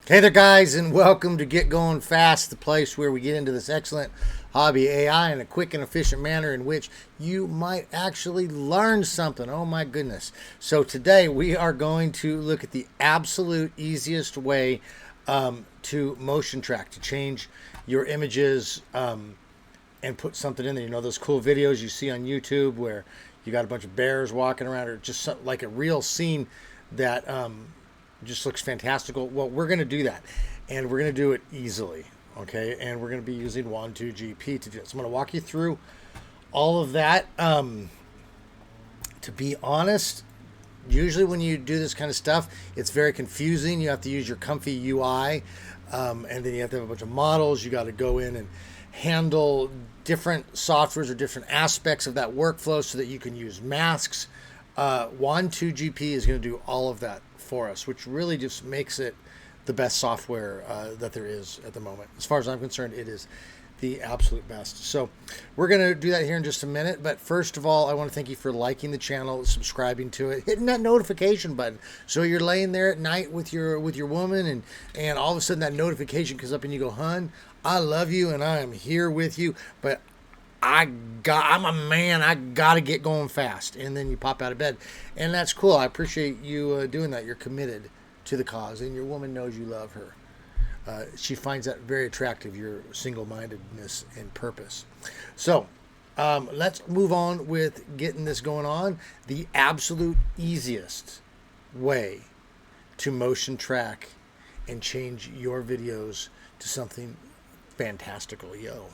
Hey there, guys, and welcome to Get Going Fast, the place where we get into this excellent hobby AI in a quick and efficient manner in which you might actually learn something. Oh my goodness. So today we are going to look at the absolute easiest way to motion track, to change your images and put something in there. You know those cool videos you see on YouTube where you got a bunch of bears walking around, or just like a real scene that just looks fantastical. Well, we're going to do that, and we're going to do it easily, okay? And we're going to be using Wan2GP to do it. So I'm going to walk you through all of that. To be honest, usually when you do this kind of stuff, it's very confusing. You have to use your comfy UI, and then you have to have a bunch of models. You got to go in and handle different softwares or different aspects of that workflow so that you can use masks. Wan2GP is going to do all of that for us, which really just makes it the best software that there is at the moment. As far as I'm concerned, it is the absolute best. So we're going to do that here in just a minute. But first of all, I want to thank you for liking the channel, subscribing to it, hitting that notification button. So you're laying there at night with your woman, and all of a sudden that notification comes up and you go, "Hun, I love you and I am here with you, but I'm a man. I got to get going fast." And then you pop out of bed, and that's cool. I appreciate you doing that. You're committed to the cause, and your woman knows you love her. She finds that very attractive, your single-mindedness and purpose. So let's move on with getting this going on. The absolute easiest way to motion track and change your videos to something fantastical. Yo.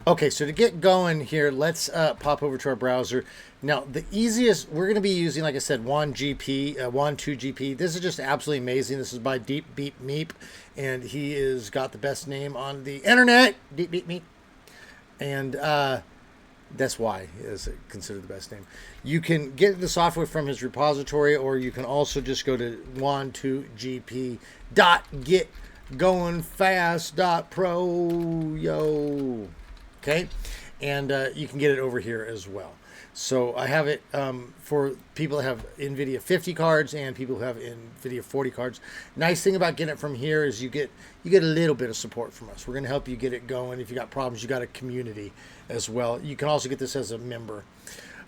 Okay, so to get going here, let's pop over to our browser. Now, the easiest, we're going to be using, like I said, Wan2GP. This is just absolutely amazing. This is by DeepBeepMeep, and he has got the best name on the internet, DeepBeepMeep. And that's why he is considered the best name. You can get the software from his repository, or you can also just go to wan2gp.getgoingfast.pro, yo. Okay, and you can get it over here as well. So I have it for people that have NVIDIA 50 cards and people who have NVIDIA 40 cards. Nice thing about getting it from here is you get a little bit of support from us. We're going to help you get it going. If you got problems, you got a community as well. You can also get this as a member.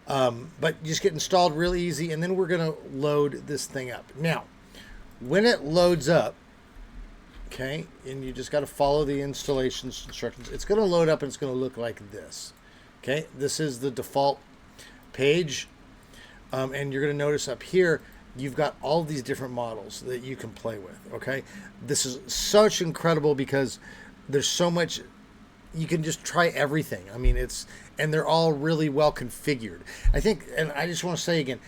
But just get installed real easy, and then we're going to load this thing up. Now, when it loads up, okay, and you just got to follow the installation instructions. It's going to load up and it's going to look like this. Okay, this is the default page, and you're going to notice up here you've got all these different models that you can play with. Okay, this is such incredible because there's so much. You can just try everything. I mean, and they're all really well configured. I think, and I just want to say again,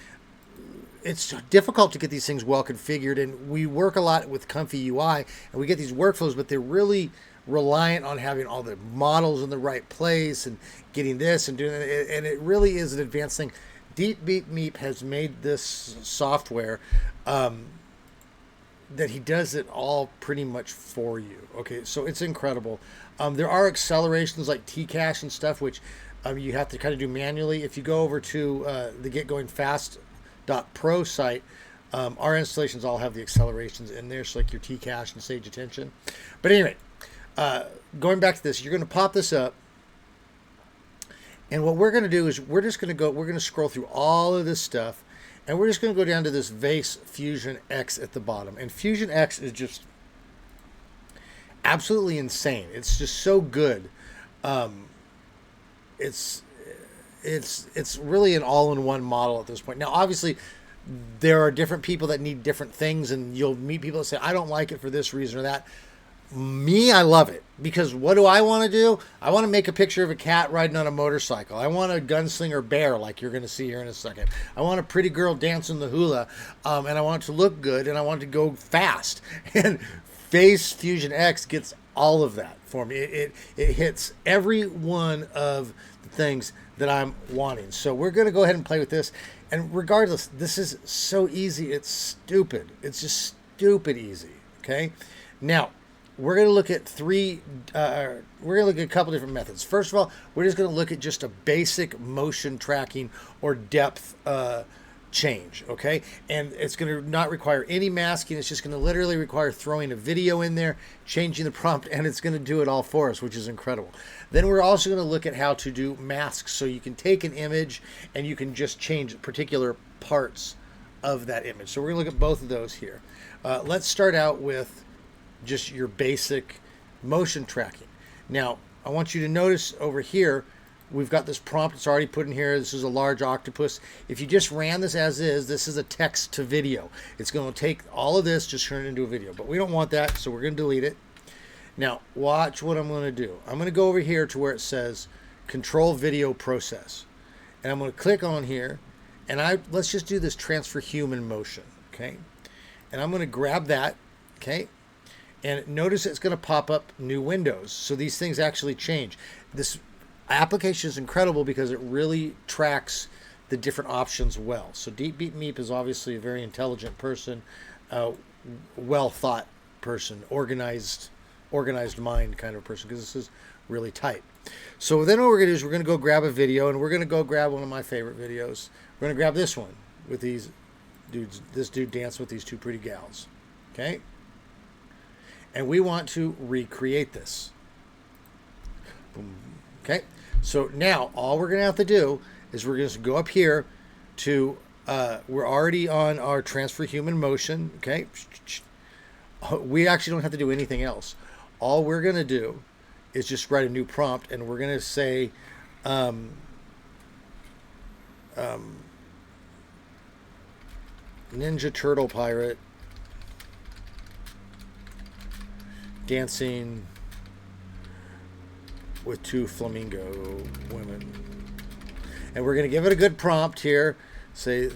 it's difficult to get these things well configured, and we work a lot with comfy UI, and we get these workflows, but they're really reliant on having all the models in the right place and getting this and doing it, and it really is an advanced thing. DeepBeepMeep has made this software that he does it all pretty much for you. Okay, so it's incredible. There are accelerations like Tcache and stuff, which you have to kind of do manually. If you go over to the GetGoingFast.pro site, our installations all have the accelerations in there, so like your Tcache and Sage Attention. But anyway, going back to this, you're going to pop this up, and what we're going to do is we're going to scroll through all of this stuff, and we're just going to go down to this Vase FusionX at the bottom. And FusionX is just absolutely insane. It's just so good. It's really an all-in-one model at this point. Now, obviously, there are different people that need different things, and you'll meet people that say, "I don't like it for this reason or that." Me, I love it, because what do I want to do? I want to make a picture of a cat riding on a motorcycle. I want a gunslinger bear, like you're going to see here in a second. I want a pretty girl dancing the hula, and I want it to look good, and I want it to go fast. And Vase FusionX gets all of that for me. It hits every one of the things that I'm wanting. So we're going to go ahead and play with this. And regardless, this is so easy. It's stupid. It's just stupid easy. Okay. Now, we're going to look at we're going to look at a couple different methods. First of all, we're just going to look at just a basic motion tracking or depth change, okay? And it's going to not require any masking. It's just going to literally require throwing a video in there, changing the prompt, and it's going to do it all for us, which is incredible. Then we're also going to look at how to do masks. So you can take an image and you can just change particular parts of that image. So we're going to look at both of those here. Let's start out with just your basic motion tracking. Now, I want you to notice over here, we've got this prompt. It's already put in here. This is a large octopus. If you just ran this as is, this is a text to video. It's going to take all of this, just turn it into a video. But we don't want that, so we're going to delete it. Now, watch what I'm going to do. I'm going to go over here to where it says Control Video Process. And I'm going to click on here. And let's just do this transfer human motion, okay? And I'm going to grab that, okay? And notice it's going to pop up new windows. So these things actually change. This application is incredible because it really tracks the different options well. So DeepBeepMeep is obviously a very intelligent person, well thought person, organized mind kind of person, because this is really tight. So then what we're going to do is we're going to go grab a video, and we're going to go grab one of my favorite videos. We're going to grab this one with these dudes, this dude dancing with these two pretty gals, okay? And we want to recreate this. Boom. Okay, so now all we're going to have to do is we're going to go up here to, we're already on our transfer human motion, okay? We actually don't have to do anything else. All we're going to do is just write a new prompt, and we're going to say, Ninja Turtle Pirate dancing with two flamingo women. And we're going to give it a good prompt here. Say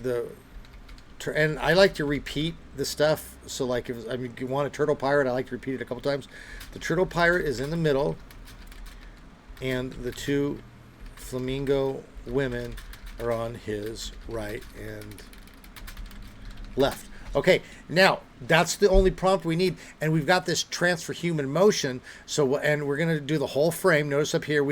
and I like to repeat the stuff. So like if you want a turtle pirate, I like to repeat it a couple times. The turtle pirate is in the middle, and the two flamingo women are on his right and left. Okay, now that's the only prompt we need, and we've got this transfer human motion. So, and we're going to do the whole frame. Notice up here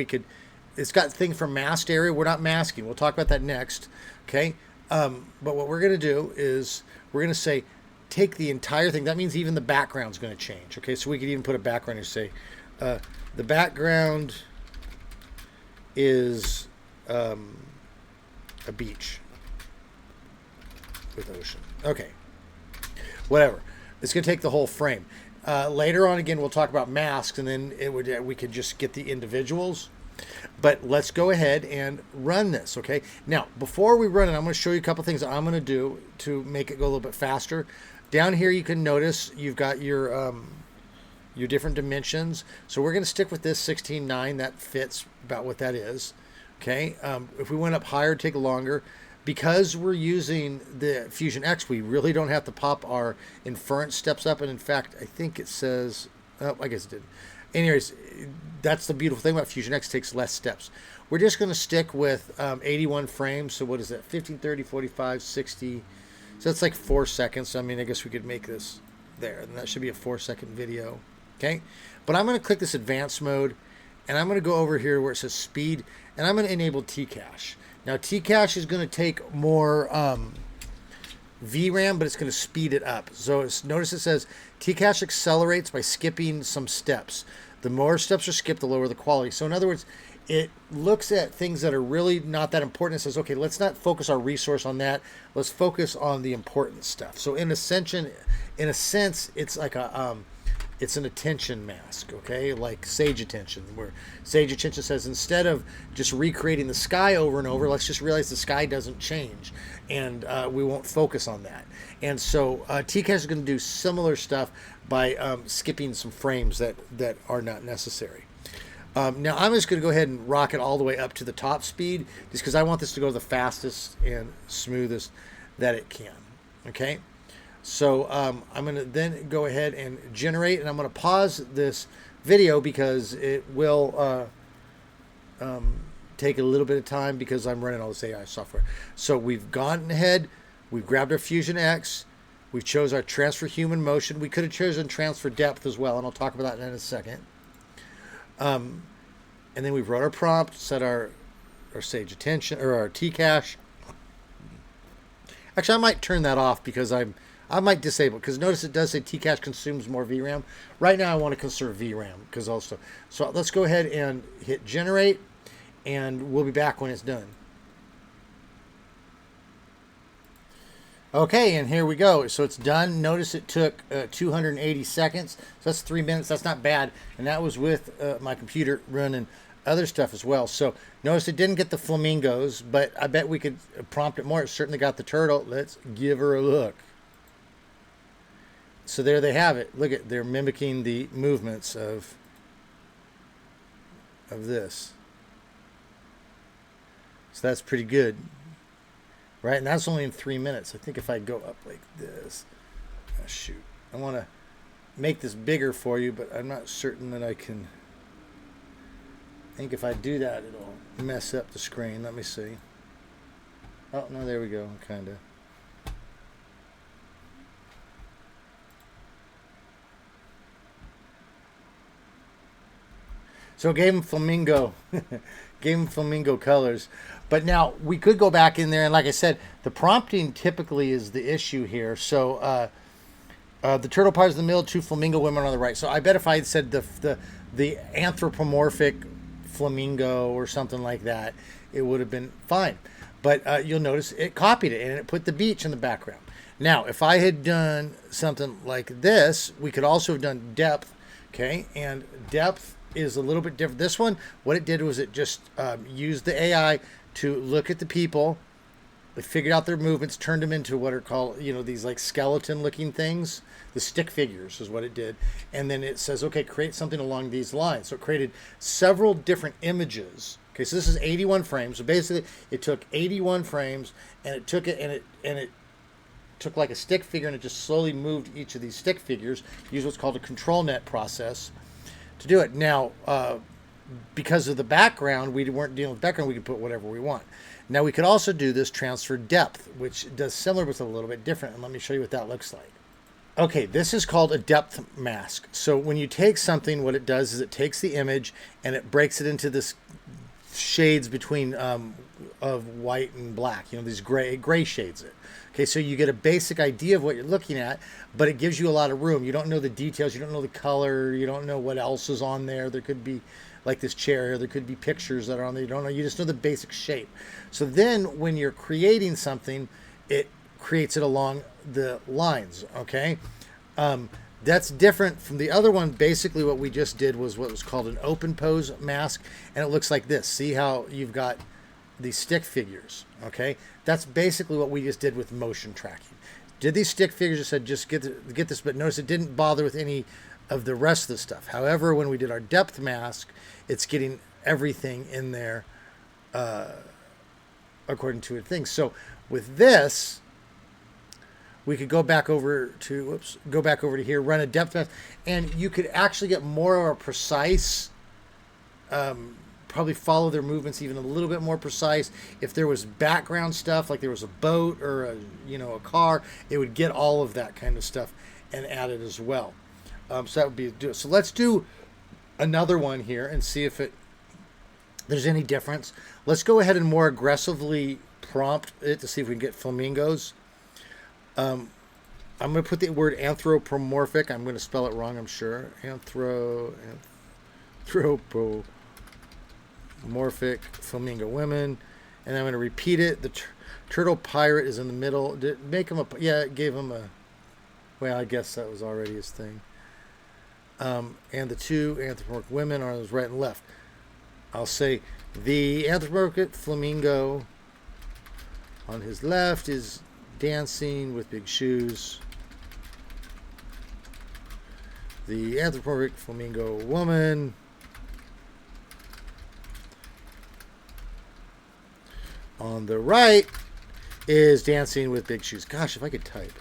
it's got thing for masked area. We're not masking. We'll talk about that next. Okay, but what we're going to do is we're going to say take the entire thing. That means even the background's going to change. Okay, so we could even put a background and say the background is a beach with ocean. Okay. Whatever. It's going to take the whole frame. Later on, again, we'll talk about masks, and then we could just get the individuals. But let's go ahead and run this, okay? Now, before we run it, I'm going to show you a couple things that I'm going to do to make it go a little bit faster. Down here, you can notice you've got your different dimensions. So we're going to stick with this 16:9. That fits about what that is, okay? If we went up higher, take longer. Because we're using the FusionX, we really don't have to pop our inference steps up. And in fact, I think it says, oh, I guess it didn't. Anyways, that's the beautiful thing about FusionX, takes less steps. We're just going to stick with 81 frames. So what is that? 15, 30, 45, 60. So that's like 4 seconds. I mean, I guess we could make this there. And that should be a 4-second video. Okay. But I'm going to click this advanced mode. And I'm going to go over here where it says speed. And I'm going to enable T-Cache. Now, T-Cache is going to take more VRAM, but it's going to speed it up. So notice it says T-Cache accelerates by skipping some steps. The more steps are skipped, the lower the quality. So in other words, it looks at things that are really not that important and says, okay, let's not focus our resource on that. Let's focus on the important stuff. So in a sense, it's like it's an attention mask, okay? Like Sage Attention, where Sage Attention says instead of just recreating the sky over and over, let's just realize the sky doesn't change, and we won't focus on that. And so T-Cache is going to do similar stuff by skipping some frames that are not necessary. Now I'm just going to go ahead and rock it all the way up to the top speed, just because I want this to go the fastest and smoothest that it can, okay? So I'm going to then go ahead and generate, and I'm going to pause this video because it will take a little bit of time because I'm running all this AI software. So we've gone ahead, we've grabbed our FusionX, we've chose our transfer human motion. We could have chosen transfer depth as well, and I'll talk about that in a second. And then we wrote our prompt, set our Sage Attention or our T-Cache. Actually, I might turn that off because I might disable it, because notice it does say Tcache consumes more VRAM. Right now I want to conserve VRAM because also. So let's go ahead and hit generate, and we'll be back when it's done. Okay, and here we go. So it's done. Notice it took 280 seconds. So that's 3 minutes. That's not bad. And that was with my computer running other stuff as well. So notice it didn't get the flamingos, but I bet we could prompt it more. It certainly got the turtle. Let's give her a look. So there they have it. Look at, they're mimicking the movements of this. So that's pretty good. Right, and that's only in 3 minutes. I think if I go up like this, oh, shoot, I want to make this bigger for you, but I'm not certain that I can. I think if I do that, it'll mess up the screen. Let me see. Oh, no, there we go, kind of. So it gave him flamingo, gave him flamingo colors. But now we could go back in there, and like I said, the prompting typically is the issue here. So the turtle pies in the middle, 2 flamingo women on the right. So I bet if I had said the anthropomorphic flamingo or something like that, it would have been fine. But you'll notice it copied it, and it put the beach in the background. Now, if I had done something like this, we could also have done depth, okay? And depth is a little bit different. This one, what it did was it just used the AI to look at the people. It figured out their movements, turned them into what are called, these like skeleton looking things. The stick figures is what it did. And then it says, okay, create something along these lines. So it created several different images. Okay, so this is 81 frames. So basically it took 81 frames, and it took it and it took like a stick figure, and it just slowly moved each of these stick figures, used what's called a control net process to do it. Now, because of the background, we weren't dealing with background, we could put whatever we want. Now, we could also do this transfer depth, which does similar but a little bit different. And let me show you what that looks like. Okay, this is called a depth mask. So when you take something, what it does is it takes the image and it breaks it into this shades between of white and black, these gray shades. Okay, so you get a basic idea of what you're looking at, but it gives you a lot of room. You don't know the details, you don't know the color, you don't know what else is on there. There could be like this chair here, there could be pictures that are on there, you don't know, you just know the basic shape. So then when you're creating something, it creates it along the lines, okay? That's different from the other one. Basically what we just did was what was called an open pose mask, and it looks like this. See how you've got these stick figures, okay? That's basically what we just did with motion tracking. Did these stick figures, just said just get this, but notice it didn't bother with any of the rest of the stuff. However, when we did our depth mask, it's getting everything in there according to its thing. So with this, we could go back over to, here, run a depth mask, and you could actually get more of a precise, probably follow their movements even a little bit more precise. If there was background stuff, like there was a boat or a car, it would get all of that kind of stuff and add it as well. So that would be do it. So let's do another one here and see if there's any difference. Let's go ahead and more aggressively prompt it to see if we can get flamingos. I'm going to put the word anthropomorphic. I'm going to spell it wrong, I'm sure. Anthropomorphic flamingo women. And I'm going to repeat it. The turtle pirate is in the middle. Did it make him a... Yeah, it gave him a... Well, I guess that was already his thing. And the 2 anthropomorphic women are those right and left. I'll say the anthropomorphic flamingo on his left is dancing with big shoes. The anthropomorphic flamingo woman on the right is dancing with big shoes. Gosh, if I could type.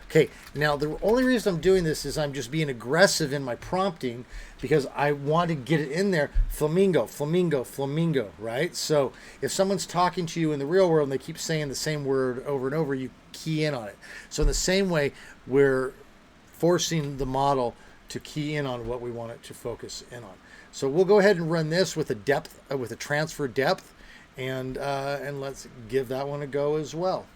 Okay, now the only reason I'm doing this is I'm just being aggressive in my prompting because I want to get it in there. Flamingo, flamingo, flamingo, right? So if someone's talking to you in the real world and they keep saying the same word over and over, you key in on it. So in the same way, we're forcing the model to key in on what we want it to focus in on. So we'll go ahead and run this with a depth, with a transfer depth, and let's give that one a go as well.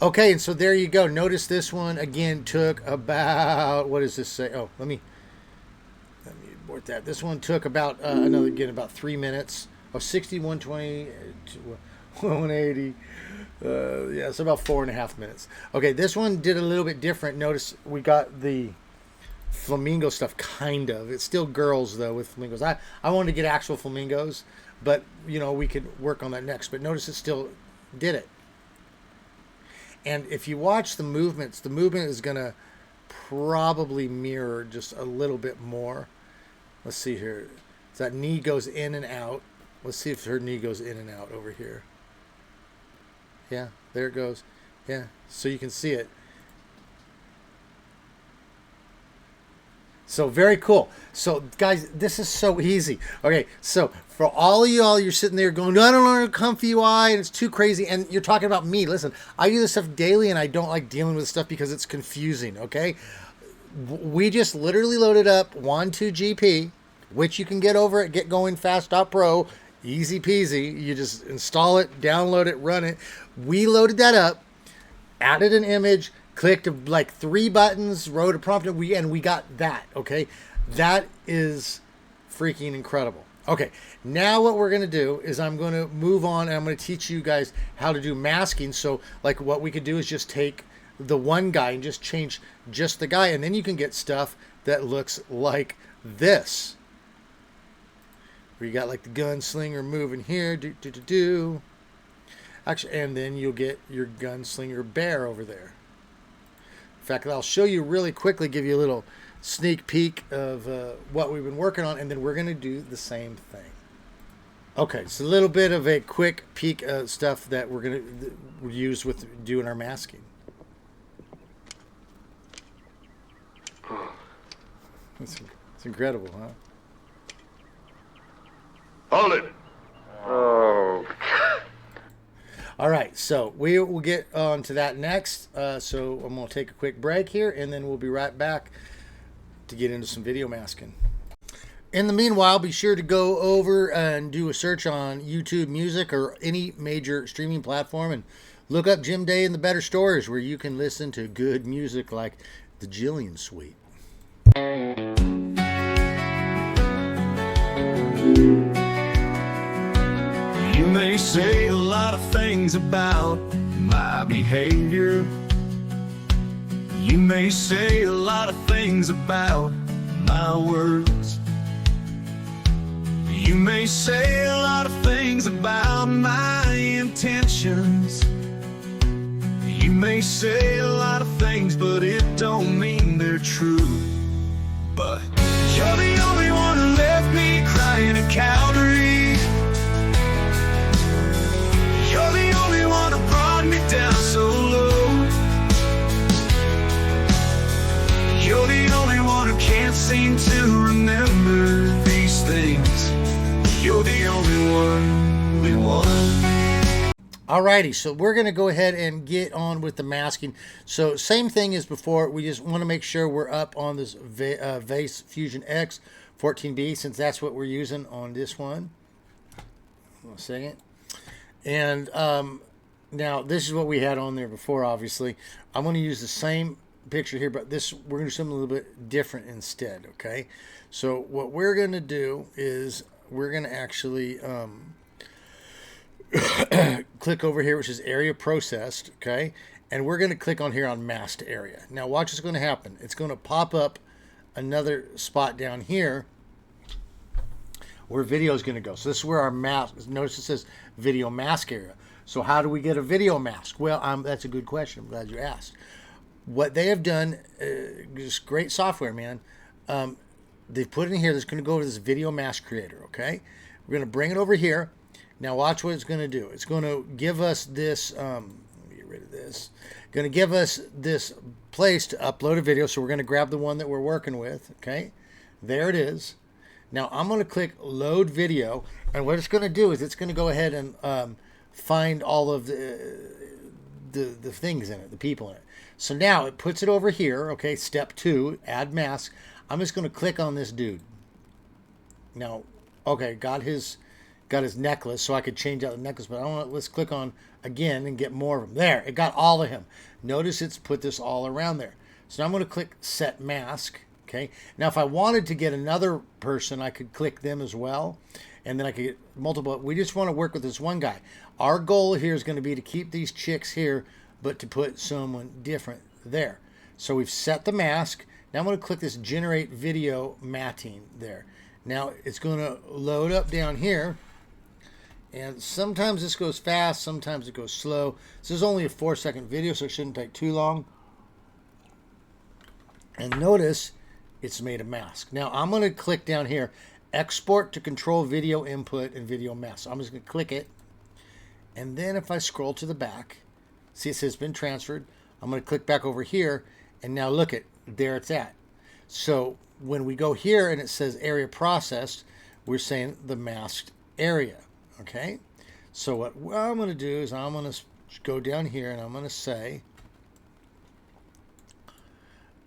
Okay, and so there you go. Notice this one again took about, what does this say? Oh, let me abort that. This one took about about 3 minutes. Oh, 60, 120, 180. Yeah, it's about 4.5 minutes. Okay, this one did a little bit different. Notice we got the flamingo stuff, kind of. It's still girls though with flamingos. I wanted to get actual flamingos, but you know, we could work on that next. But notice it still did it. And if you watch the movements, the movement is gonna probably mirror just a little bit more. Let's see here. So that knee goes in and out. Let's see if her knee goes in and out over here. Yeah, there it goes. Yeah, so you can see it. So very cool. So guys, this is so easy. Okay, so for all of y'all, you're sitting there going, I don't know, a comfy UI and it's too crazy. And you're talking about me. Listen, I do this stuff daily and I don't like dealing with stuff because it's confusing, okay? We just literally loaded up Wan2GP, which you can get over at GetGoingFast.pro. Easy peasy. You just install it, download it, run it. We loaded that up, added an image, clicked like 3 buttons, wrote a prompt, and we got that. Okay, that is freaking incredible. Okay, now what we're gonna do is I'm gonna move on and I'm gonna teach you guys how to do masking. So like what we could do is just take the one guy and just change just the guy, and then you can get stuff that looks like this. Where you got like the gunslinger moving here, actually, and then you'll get your gunslinger bear over there. In fact, I'll show you really quickly, give you a little sneak peek of what we've been working on, and then we're going to do the same thing. Okay, so a little bit of a quick peek of stuff that we're going to use with doing our masking. It's incredible, huh? Hold it. Oh. All right, so we will get on to that next. So I'm going to take a quick break here, and then we'll be right back to get into some video masking. In the meanwhile, be sure to go over and do a search on YouTube Music or any major streaming platform and look up Jim Day and the Better Stories, where you can listen to good music like the Jillian Suite. You may say a lot of things about my behavior. You may say a lot of things about my words. You may say a lot of things about my intentions. You may say a lot of things, but it don't mean they're true. But you're the only one who left me crying at Calvary. You're the only one who brought me down so low. You're the only one who can't seem to remember these things. You're the only one we want. Alrighty, so we're going to go ahead and get on with the masking. So same thing as before. We just want to make sure we're up on this VACE FusionX 14B, since that's what we're using on this one. One second. And now this is what we had on there before, obviously. I'm going to use the same picture here, but this we're going to do something a little bit different instead, okay? So what we're going to do is we're going to actually click over here, which is area processed, okay? And we're going to click on here on masked area. Now watch what's going to happen. It's going to pop up another spot down here where video is going to go. So this is where our mask, notice it says video mask area. So how do we get a video mask? Well, that's a good question. I'm glad you asked. What they have done, just great software, man. They've put in here that's going to go over this video mask creator, okay? We're going to bring it over here. Now watch what it's going to do. It's going to give us this, let me get rid of this. Going to give us this place to upload a video. So we're going to grab the one that we're working with, okay? There it is. Now I'm going to click load video, and what it's going to do is it's going to go ahead and find all of the things in it, the people in it. So now it puts it over here, okay? Step 2, add mask. I'm just going to click on this dude. Now, okay, got his got his necklace, so I could change out the necklace, but I don't want. Let's click on again and get more of them. There, it got all of him. Notice it's put this all around there. So now I'm going to click Set Mask. Okay. Now, if I wanted to get another person, I could click them as well, and then I could get multiple. We just want to work with this one guy. Our goal here is going to be to keep these chicks here, but to put someone different there. So we've set the mask. Now I'm going to click this Generate Video Matting there. Now it's going to load up down here. And sometimes this goes fast, sometimes it goes slow. This is only a 4-second video, so it shouldn't take too long. And notice it's made a mask. Now I'm going to click down here, Export to Control Video Input and Video Mask. So I'm just going to click it. And then if I scroll to the back, see it says been transferred. I'm going to click back over here, and now look at there it's at. So when we go here and it says area processed, we're saying the masked area. Okay, so what I'm going to do is I'm going to go down here and I'm going to say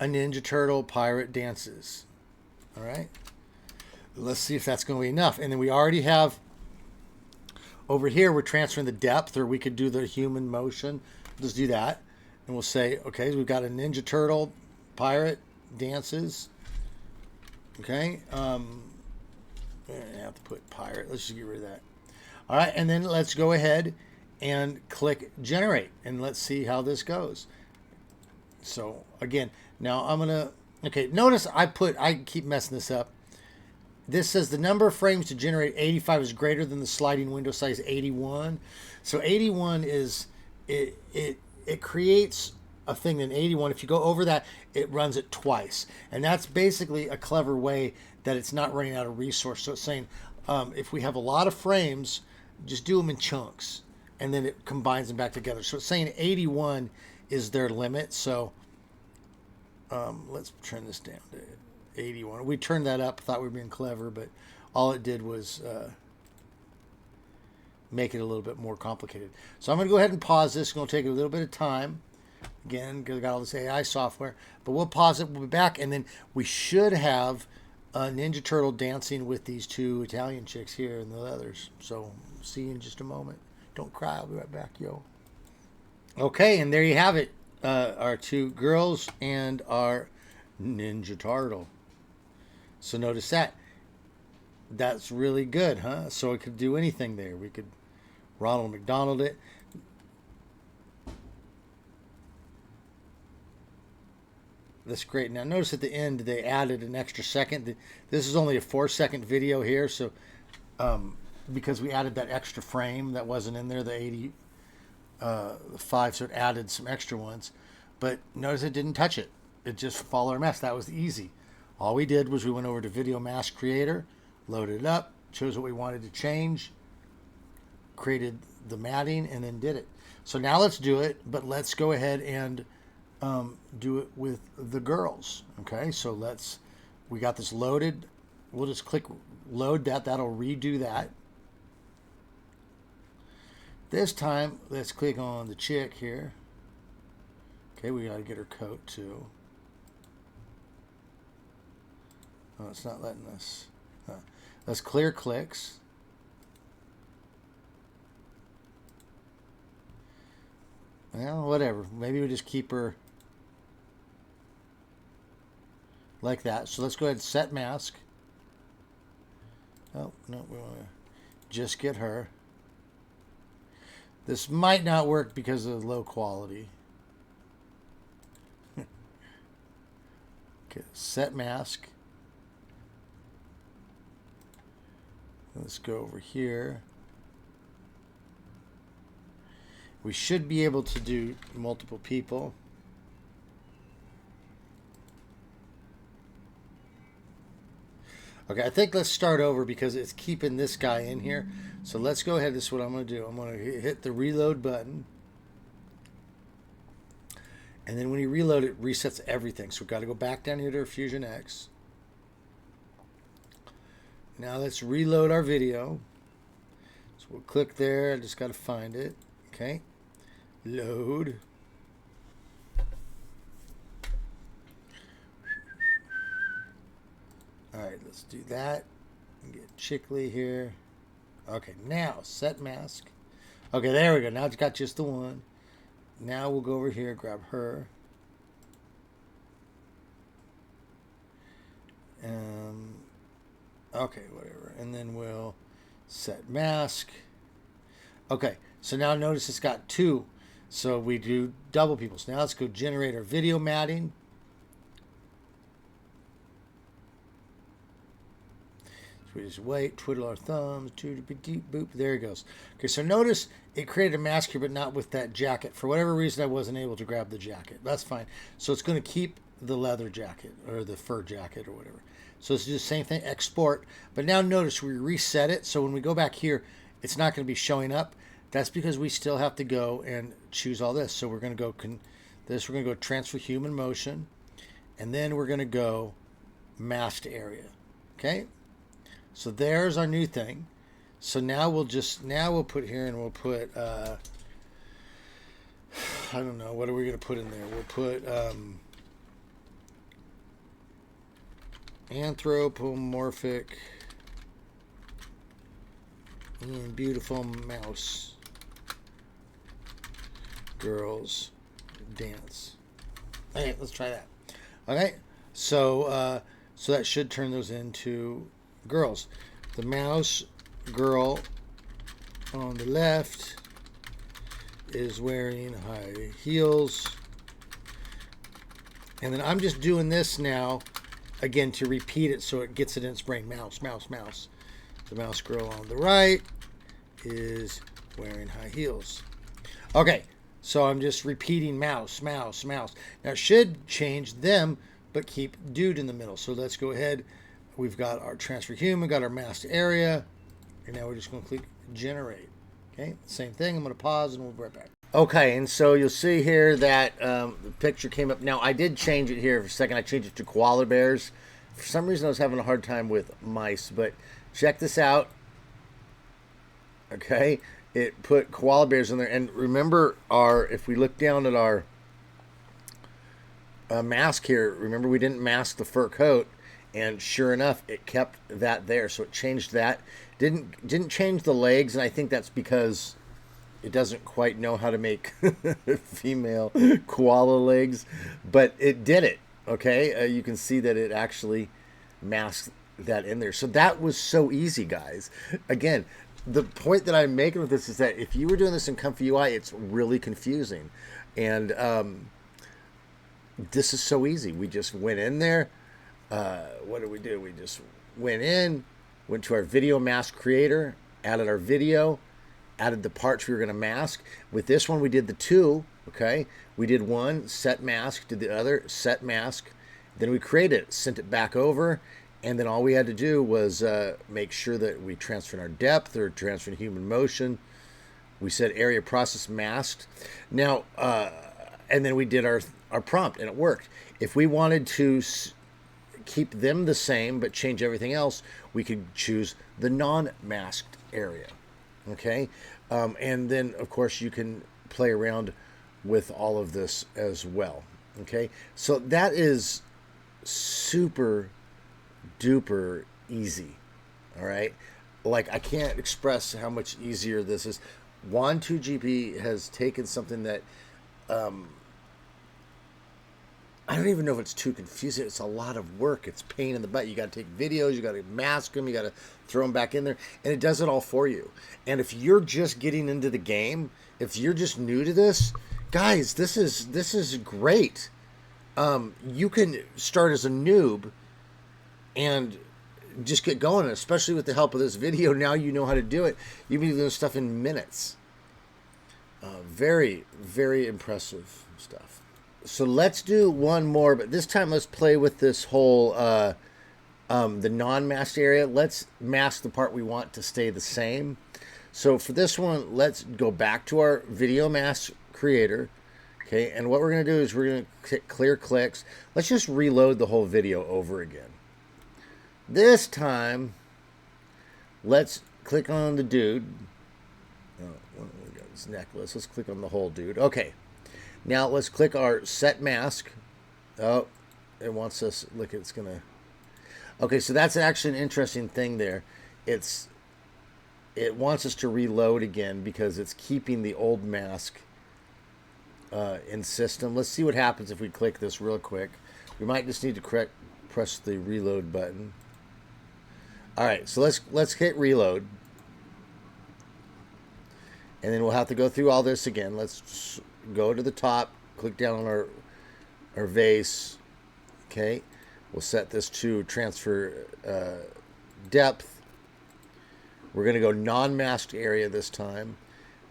a Ninja Turtle pirate dances. All right, let's see if that's going to be enough. And then we already have over here, we're transferring the depth, or we could do the human motion. Let's do that. And we'll say, okay, so we've got a Ninja Turtle pirate dances. Okay, I have to put pirate. Let's just get rid of that. All right, and then let's go ahead and click Generate, and let's see how this goes. So again, now I'm gonna, okay, notice I keep messing this up. This says the number of frames to generate 85 is greater than the sliding window size 81. So 81 is, it creates a thing in 81. If you go over that, it runs it twice. And that's basically a clever way that it's not running out of resource. So it's saying, if we have a lot of frames, just do them in chunks, and then it combines them back together. So it's saying 81 is their limit. So let's turn this down to 81. We turned that up, thought we were being clever, but all it did was make it a little bit more complicated. So I'm going to go ahead and pause this. It's going to take a little bit of time. Again, because I got all this AI software, but we'll pause it. We'll be back, and then we should have a Ninja Turtle dancing with these two Italian chicks here and the others. So see you in just a moment. Don't cry. I'll be right back, yo. Okay, and there you have it. Our two girls and our Ninja Turtle. So notice that. That's really good, huh? So it could do anything there. We could Ronald McDonald it. That's great. Now notice at the end they added an extra second. This is only a 4-second video here, so because we added that extra frame that wasn't in there, the 85, so it added some extra ones. But notice it didn't touch it. It just followed our mask. That was easy. All we did was we went over to Video Mask Creator, loaded it up, chose what we wanted to change, created the matting, and then did it. So now let's do it, but let's go ahead and do it with the girls. Okay, so we got this loaded. We'll just click load that. That'll redo that. This time, let's click on the chick here. Okay, we got to get her coat too. Oh, it's not letting us. Let's clear clicks. Well, whatever. Maybe we just keep her like that. So let's go ahead and set mask. Oh, no, we want to just get her. This might not work because of the low quality. Okay, set mask. Let's go over here. We should be able to do multiple people. Okay, I think let's start over because it's keeping this guy in here. So let's go ahead. This is what I'm going to do. I'm going to hit the reload button. And then when you reload, it resets everything. So we've got to go back down here to our FusionX. Now let's reload our video. So we'll click there. I just got to find it. Okay. Load. All right, let's do that. Get Chickley here. Okay, now set mask. Okay, there we go. Now it's got just the one. Now we'll go over here, grab her. Okay, whatever. And then we'll set mask. Okay, so now notice it's got two. So we do double people. So now let's go generate our video matting. So we just wait, twiddle our thumbs, boop. There it goes. Okay, so notice it created a mask here, but not with that jacket. For whatever reason, I wasn't able to grab the jacket. That's fine. So it's going to keep the leather jacket or the fur jacket or whatever. So it's just the same thing, export. But now notice we reset it. So when we go back here, it's not going to be showing up. That's because we still have to go and choose all this. So we're going to go we're going to go transfer human motion, and then we're going to go masked area. Okay. So there's our new thing. So now we'll put here, and we'll put I don't know, what are we going to put in there? We'll put anthropomorphic and beautiful mouse girls dance. Okay, let's try that. Okay, so that should turn those into girls. The mouse girl on the left is wearing high heels, and then I'm just doing this now again to repeat it so it gets it in its brain. Mouse, mouse, mouse. The mouse girl on the right is wearing high heels. Okay, so I'm just repeating mouse, mouse, mouse. Now it should change them, but keep dude in the middle. So let's go ahead. We've got our transfer human, got our masked area, and now we're just going to click generate. Okay, same thing. I'm going to pause and we'll be right back. Okay, and so you'll see here that the picture came up. Now I did change it here for a second. I changed it to koala bears. For some reason I was having a hard time with mice, but check this out. Okay, it put koala bears in there, and remember if we look down at our mask here, remember we didn't mask the fur coat. And sure enough, it kept that there. So it changed that. Didn't change the legs, and I think that's because it doesn't quite know how to make female koala legs, but it did it. Okay, you can see that it actually masked that in there. So that was so easy, guys. Again, the point that I'm making with this is that if you were doing this in Comfy UI, it's really confusing, and this is so easy. We just went in there. What did we do? We just went to our video mask creator, added our video, added the parts we were going to mask. With this one, we did the two, okay? We did one, set mask, did the other, set mask. Then we created it, sent it back over, and then all we had to do was make sure that we transferred our depth or transferred human motion. We said area process masked. Now, and then we did our prompt, and it worked. If we wanted to keep them the same but change everything else, we could choose the non-masked area. Okay, and then of course you can play around with all of this as well. Okay, so that is super duper easy. All right, like I can't express how much easier this is. Wan2GP has taken something that I don't even know if it's too confusing. It's a lot of work. It's pain in the butt. You got to take videos. You got to mask them. You got to throw them back in there. And it does it all for you. And if you're just getting into the game, if you're just new to this, guys, this is great. You can start as a noob and just get going. Especially with the help of this video, now you know how to do it. You can do this stuff in minutes. Very, very impressive stuff. So let's do one more, but this time let's play with this whole the non-masked area. Let's mask the part we want to stay the same. So for this one, let's go back to our video mask creator. Okay, and what we're going to do is we're going to click clear clicks. Let's just reload the whole video over again. This time, let's click on the dude. Oh, we got this necklace. Let's click on the whole dude. Okay. Now let's click our set mask. Oh, it wants us, look, it's gonna, okay, so that's actually an interesting thing there. It's it wants us to reload again because it's keeping the old mask in system. Let's see what happens if we click this real quick. We might just need to press the reload button. All right, so let's hit reload. And then we'll have to go through all this again. Let's go to the top, click down on our vase. Okay, we'll set this to transfer depth. We're going to go non-masked area this time.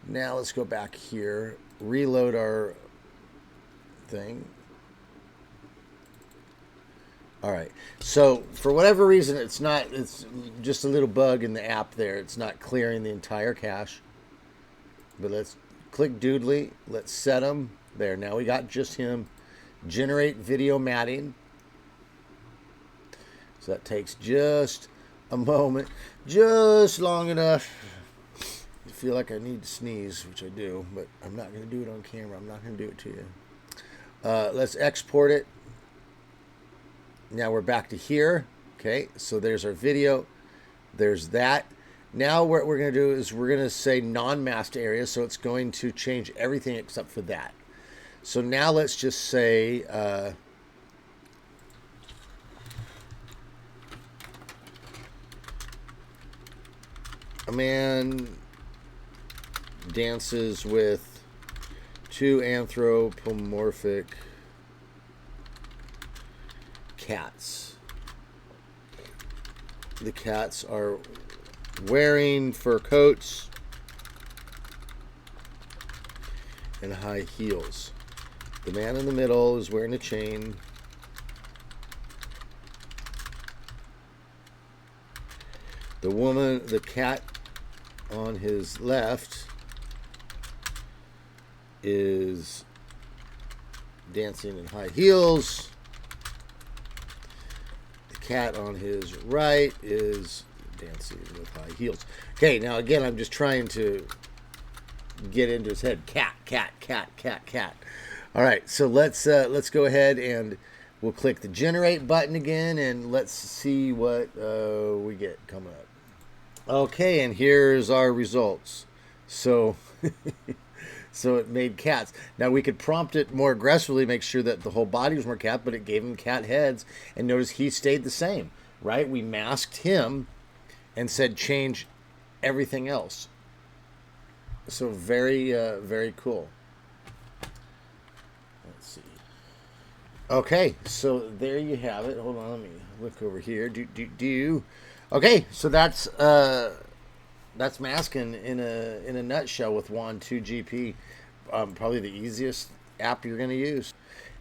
Now let's go back here, reload our thing. All right, so for whatever reason, it's just a little bug in the app there. It's not clearing the entire cache. But let's click Doodly. Let's set him there. Now we got just him. Generate video matting. So that takes just a moment, just long enough. I feel like I need to sneeze, which I do, but I'm not going to do it on camera. I'm not going to do it to you. Let's export it. Now we're back to here. Okay, so there's our video. There's that. Now what we're going to do is we're going to say non-masked area, so it's going to change everything except for that. So now let's just say a man dances with two anthropomorphic cats. The cats are wearing fur coats and high heels. The man in the middle is wearing a chain. The cat on his left is dancing in high heels. The cat on his right is dancing with high heels. Okay, now again, I'm just trying to get into his head. Cat, cat, cat, cat, cat. All right, so let's go ahead and we'll click the generate button again, and let's see what we get coming up. Okay, and here's our results. So, so it made cats. Now we could prompt it more aggressively, make sure that the whole body was more cat, but it gave him cat heads, and notice he stayed the same, right? We masked him and said change everything else. So very, very cool. Let's see. Okay, so there you have it. Hold on, let me look over here. Okay, so that's masking in a nutshell with Wan2GP. Probably the easiest app you're going to use.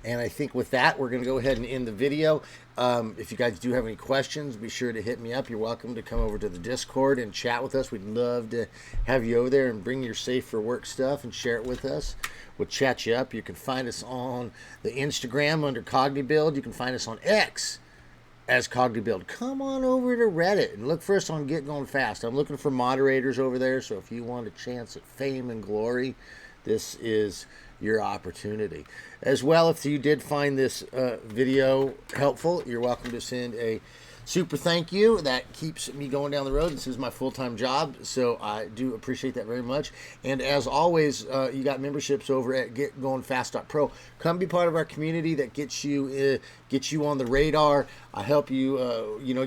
And I think with that, we're going to go ahead and end the video. If you guys do have any questions, be sure to hit me up. You're welcome to come over to the Discord and chat with us. We'd love to have you over there and bring your safe for work stuff and share it with us. We'll chat you up. You can find us on the Instagram under CogniBuild. You can find us on X as CogniBuild. Come on over to Reddit and look for us on GetGoingFast. I'm looking for moderators over there, so if you want a chance at fame and glory, this is your opportunity. As well, if you did find this video helpful, you're welcome to send a super thank you. That keeps me going down the road. This is my full-time job, so I do appreciate that very much. And as always, you got memberships over at GetGoingFast.pro. Come be part of our community that gets you on the radar. I help you,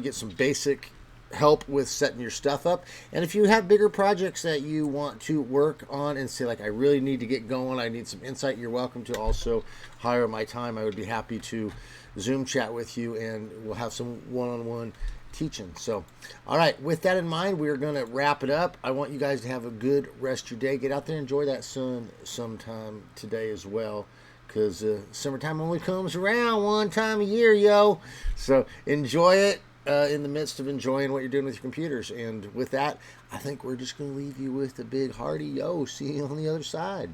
get some basic help with setting your stuff up. And if you have bigger projects that you want to work on and say, like, I really need to get going, I need some insight, you're welcome to also hire my time. I would be happy to Zoom chat with you, and we'll have some one-on-one teaching. So, all right, with that in mind, we're going to wrap it up. I want you guys to have a good rest of your day. Get out there and enjoy that sun sometime today as well, because summertime only comes around one time a year, yo. So enjoy it. In the midst of enjoying what you're doing with your computers. And with that, I think we're just going to leave you with a big hearty yo. See you on the other side.